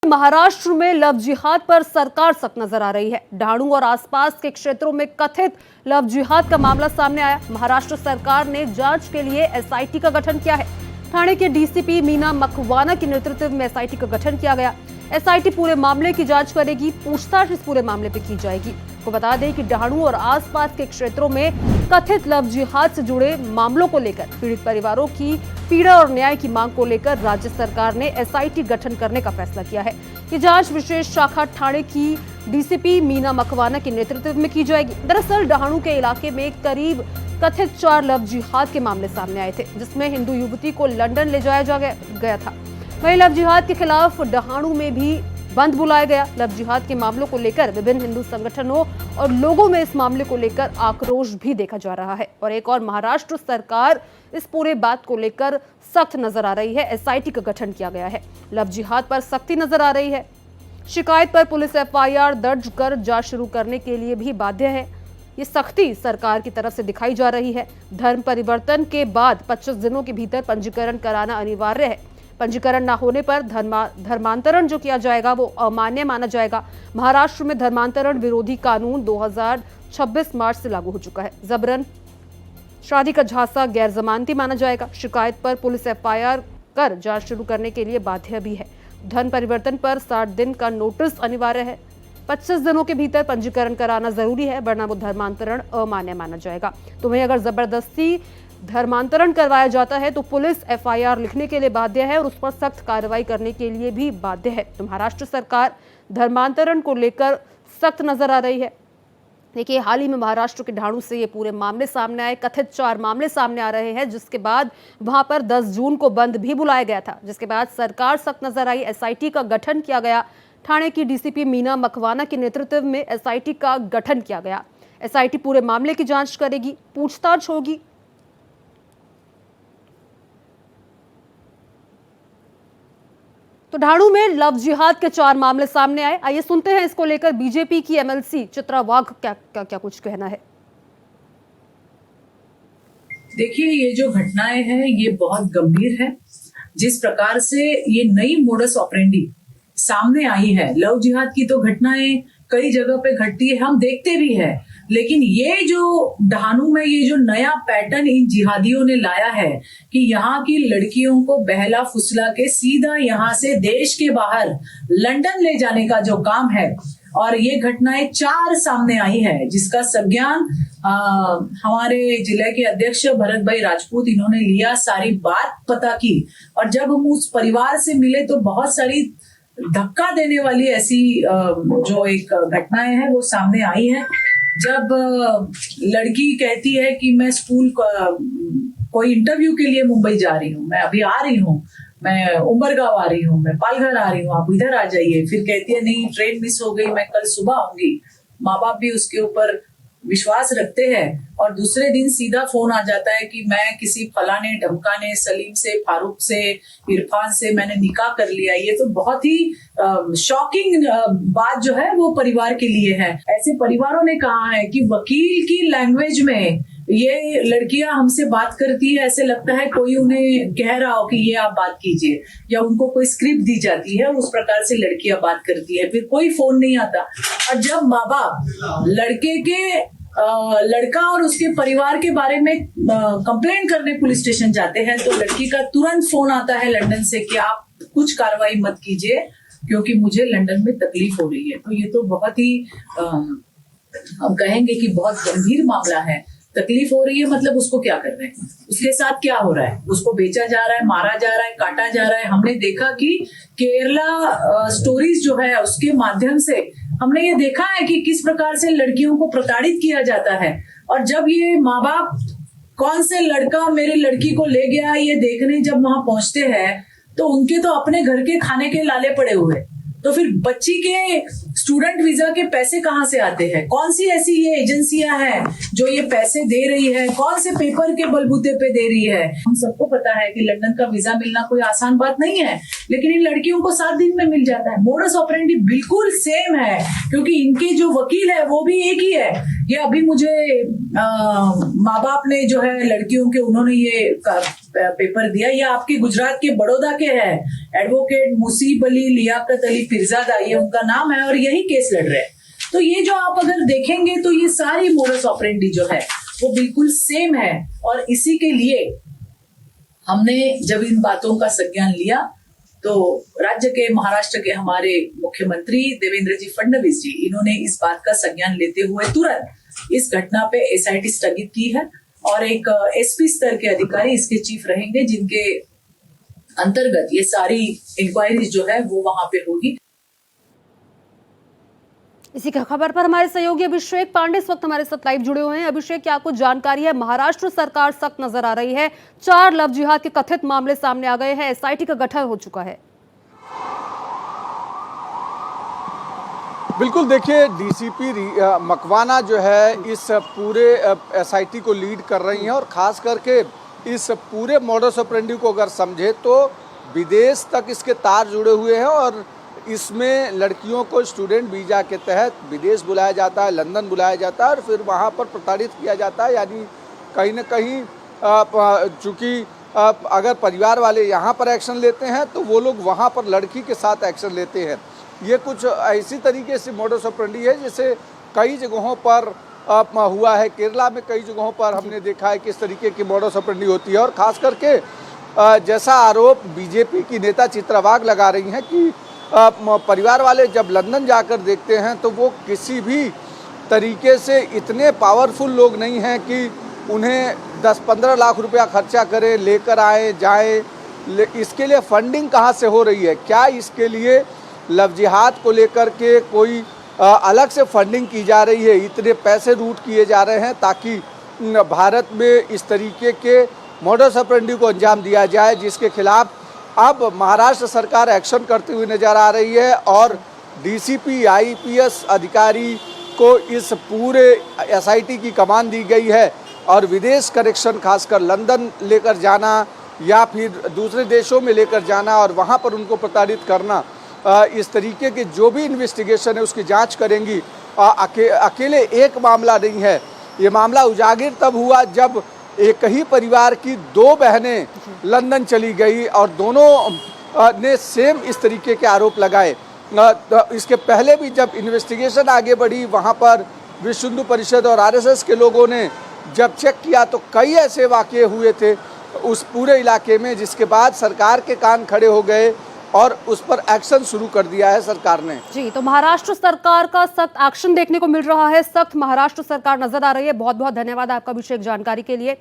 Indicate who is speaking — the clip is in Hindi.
Speaker 1: महाराष्ट्र में लव जिहाद पर सरकार सख्त नजर आ रही है। ढाणू और आसपास के क्षेत्रों में कथित लव जिहाद का मामला सामने आया। महाराष्ट्र सरकार ने जांच के लिए एसआईटी का गठन किया है। ठाणे के डीसीपी मीना मकवाना के नेतृत्व में एसआईटी का गठन किया गया। एसआईटी पूरे मामले की जांच करेगी, पूछताछ इस पूरे मामले पर की जाएगी। आपको बता दें कि ढाणू और आसपास के क्षेत्रों में कथित लव जिहाद से जुड़े मामलों को लेकर पीड़ित परिवारों की पीड़ा और न्याय की मांग को लेकर राज्य सरकार ने एसआईटी गठन करने का फैसला किया है। ये जांच विशेष शाखा ठाणे की डीसीपी मीना मकवाना के नेतृत्व में की जाएगी। दरअसल ढाणू के इलाके में करीब कथित 4 लव जिहाद के मामले सामने आए थे, जिसमें हिंदू युवती को लंदन ले जाया गया था। वहीं लव जिहाद के खिलाफ ढाणू में भी बंद बुलाया गया। लव जिहाद के मामलों को लेकर विभिन्न हिंदू संगठनों और लोगों में इस मामले को लेकर आक्रोश भी देखा जा रहा है। और एक और महाराष्ट्र सरकार इस पूरे बात को लेकर सख्त नजर आ रही है। एसआईटी का गठन किया गया है। लव जिहाद पर सख्ती नजर आ रही है। शिकायत पर पुलिस एफआईआर दर्ज कर जांच शुरू करने के लिए भी बाध्य है। ये सख्ती सरकार की तरफ से दिखाई जा रही है। धर्म परिवर्तन के बाद 25 दिनों के भीतर पंजीकरण कराना अनिवार्य है। पंजीकरण न होने पर धर्मांतरण जो किया जाएगा वो अमान्य माना जाएगा। महाराष्ट्र में धर्मांतरण विरोधी कानून 2026 मार्च से लागू हो चुका है। जबरन शादी का झांसा गैर जमानती माना जाएगा। शिकायत पर पुलिस एफआईआर कर जांच शुरू करने के लिए बाध्य भी है। धर्म परिवर्तन पर 60 दिन का नोटिस अनिवार्य है। 25 दिनों के भीतर पंजीकरण कराना जरूरी है, वरना वो धर्मांतरण अमान्य माना जाएगा। तो वहीं अगर जबरदस्ती धर्मांतरण करवाया जाता है तो पुलिस एफआईआर लिखने के लिए बाध्य है और उस पर सख्त कार्रवाई करने के लिए भी बाध्य है। तो महाराष्ट्र सरकार धर्मांतरण को लेकर सख्त नजर आ रही है। देखिए, हाल ही में महाराष्ट्र के ढाणू से ये पूरे मामले सामने आए। कथित 4 मामले सामने आ रहे हैं, जिसके बाद वहां पर 10 जून को बंद भी बुलाया गया था, जिसके बाद सरकार सख्त नजर आई। एसआईटी का गठन किया गया। ठाणे की डीसीपी मीना मकवाना के नेतृत्व में एसआईटी का गठन किया गया। एसआईटी पूरे मामले की जांच करेगी, पूछताछ होगी। तो ढाणू में लव जिहाद के 4 मामले सामने आए। आइए सुनते हैं इसको लेकर बीजेपी की एमएलसी चित्रा वाघ क्या कुछ कहना है।
Speaker 2: देखिए, ये जो घटनाएं हैं ये बहुत गंभीर है। जिस प्रकार से ये नई मोडस ऑपरेंडी सामने आई है, लव जिहाद की तो घटनाएं कई जगह पे घटती है, हम देखते भी है, लेकिन ये जो ढाणू में ये जो नया पैटर्न इन जिहादियों ने लाया है कि यहाँ की लड़कियों को बहला फुसला के सीधा यहाँ से देश के बाहर लंदन ले जाने का जो काम है, और ये घटनाएं 4 सामने आई है, जिसका संज्ञान हमारे जिले के अध्यक्ष भरत भाई राजपूत इन्होंने लिया, सारी बात पता की। और जब हम उस परिवार से मिले तो बहुत सारी धक्का देने वाली ऐसी जो एक घटनाएं हैं वो सामने आई है। जब लड़की कहती है कि मैं स्कूल कोई इंटरव्यू के लिए मुंबई जा रही हूँ, मैं अभी आ रही हूँ, मैं उमरगांव आ रही हूँ, मैं पालघर आ रही हूँ, आप इधर आ जाइए। फिर कहती है नहीं, ट्रेन मिस हो गई, मैं कल सुबह आऊंगी। माँ बाप भी उसके ऊपर विश्वास रखते हैं और दूसरे दिन सीधा फोन आ जाता है कि मैं किसी फलाने ढमकाने सलीम से, फारूक से, इरफान से मैंने निकाह कर लिया। ये तो बहुत ही शॉकिंग बात जो है वो परिवार के लिए है। ऐसे परिवारों ने कहा है कि वकील की लैंग्वेज में ये लड़कियां हमसे बात करती है, ऐसे लगता है कोई उन्हें कह रहा हो कि ये आप बात कीजिए, या उनको कोई स्क्रिप्ट दी जाती है, उस प्रकार से लड़कियां बात करती है। फिर कोई फोन नहीं आता। और जब माँ बाप लड़का और उसके परिवार के बारे में कंप्लेंट करने पुलिस स्टेशन जाते हैं तो लड़की का तुरंत फोन आता है लंदन से कि आप कुछ कार्रवाई मत कीजिए क्योंकि मुझे लंदन में तकलीफ हो रही है। तो ये तो बहुत ही हम कहेंगे कि बहुत गंभीर मामला है। तकलीफ हो रही है मतलब उसको क्या कर रहे हैं, उसके साथ क्या हो रहा है, उसको बेचा जा रहा है, मारा जा रहा है, काटा जा रहा है। हमने देखा कि केरला स्टोरीज जो है उसके माध्यम से हमने ये देखा है कि किस प्रकार से लड़कियों को प्रताड़ित किया जाता है। और जब ये माँ बाप कौन से लड़का मेरी लड़की को ले गया ये देखने जब वहां पहुंचते हैं तो उनके तो अपने घर के खाने के लाले पड़े हुए, तो फिर बच्ची के स्टूडेंट वीजा के पैसे कहाँ से आते हैं? कौन सी ऐसी ये एजेंसियां हैं जो ये पैसे दे रही है? कौन से पेपर के बलबूते पे दे रही है? हम सबको पता है कि लंदन का वीजा मिलना कोई आसान बात नहीं है, लेकिन इन लड़कियों को 7 दिन में मिल जाता है। मोडस ऑपरेंडी बिल्कुल सेम है, क्योंकि इनके जो वकील है वो भी एक ही है। ये अभी मुझे माँ बाप ने जो है लड़कियों के उन्होंने ये पेपर दिया, या आपके गुजरात के बड़ौदा के हैं एडवोकेट मुसीब अली लियाकत अली फिरजादा, ये उनका नाम है और यही केस लड़ रहे हैं। तो ये जो आप अगर देखेंगे तो ये सारी मोडस ऑपरेंडी जो है वो बिल्कुल सेम है। और इसी के लिए हमने जब इन बातों का संज्ञान लिया तो राज्य के महाराष्ट्र के हमारे मुख्यमंत्री देवेंद्र जी फडणवीस जी, इन्होंने इस बात का संज्ञान लेते हुए तुरंत इस घटना पे एसआईटी स्थगित की है और एक एसपी स्तर के अधिकारी इसके चीफ रहेंगे, जिनके अंतर्गत ये सारी इंक्वायरी जो है वो वहां पे होगी।
Speaker 1: इसी की खबर पर हमारे सहयोगी अभिषेक पांडे इस वक्त हमारे साथ लाइव जुड़े हुए हैं। अभिषेक, क्या कुछ जानकारी है? महाराष्ट्र सरकार सख्त नजर आ रही है, 4 लव जिहाद के कथित मामले सामने आ गए हैं, एसआईटी का गठन हो चुका है।
Speaker 3: बिल्कुल, देखिए डीसीपी मकवाना जो है इस पूरे एसआईटी को लीड कर रही हैं और ख़ास करके इस पूरे मॉडस ऑपरेंडी को अगर समझे तो विदेश तक इसके तार जुड़े हुए हैं और इसमें लड़कियों को स्टूडेंट वीज़ा के तहत विदेश बुलाया जाता है, लंदन बुलाया जाता है और फिर वहाँ पर प्रताड़ित किया जाता है। यानी कहीं न कहीं चूँकि अगर परिवार वाले यहाँ पर एक्शन लेते हैं तो वो लोग वहाँ पर लड़की के साथ एक्शन लेते हैं। ये कुछ ऐसी तरीके से मॉडस ऑपरेंडी है जिसे कई जगहों पर हुआ है। केरला में कई जगहों पर हमने देखा है किस तरीके की मॉडस ऑपरेंडी होती है और ख़ास करके जैसा आरोप बीजेपी की नेता चित्रा वाघ लगा रही हैं कि परिवार वाले जब लंदन जाकर देखते हैं तो वो किसी भी तरीके से इतने पावरफुल लोग नहीं हैं कि उन्हें 10-15 लाख रुपया खर्चा करें, लेकर आए जाएं। इसके लिए फंडिंग कहाँ से हो रही है? क्या इसके लिए लव जिहाद को लेकर के कोई अलग से फंडिंग की जा रही है? इतने पैसे रूट किए जा रहे हैं ताकि भारत में इस तरीके के मॉडस ऑपरेंडी को अंजाम दिया जाए, जिसके खिलाफ अब महाराष्ट्र सरकार एक्शन करती हुई नज़र आ रही है और डीसीपी आईपीएस अधिकारी को इस पूरे एसआईटी की कमान दी गई है और विदेश कनेक्शन खासकर लंदन लेकर जाना या फिर दूसरे देशों में लेकर जाना और वहाँ पर उनको प्रताड़ित करना, इस तरीके के जो भी इन्वेस्टिगेशन है उसकी जांच करेंगी। अकेले एक मामला नहीं है, ये मामला उजागर तब हुआ जब एक ही परिवार की 2 बहनें लंदन चली गई और दोनों ने सेम इस तरीके के आरोप लगाए। इसके पहले भी जब इन्वेस्टिगेशन आगे बढ़ी वहाँ पर विश्व हिंदू परिषद और आरएसएस के लोगों ने जब चेक किया तो कई ऐसे वाक़ये हुए थे उस पूरे इलाके में, जिसके बाद सरकार के कान खड़े हो गए और उस पर एक्शन शुरू कर दिया है सरकार ने।
Speaker 1: जी, तो महाराष्ट्र सरकार का सख्त एक्शन देखने को मिल रहा है, सख्त महाराष्ट्र सरकार नजर आ रही है। बहुत बहुत धन्यवाद आपका अभिषेक जानकारी के लिए।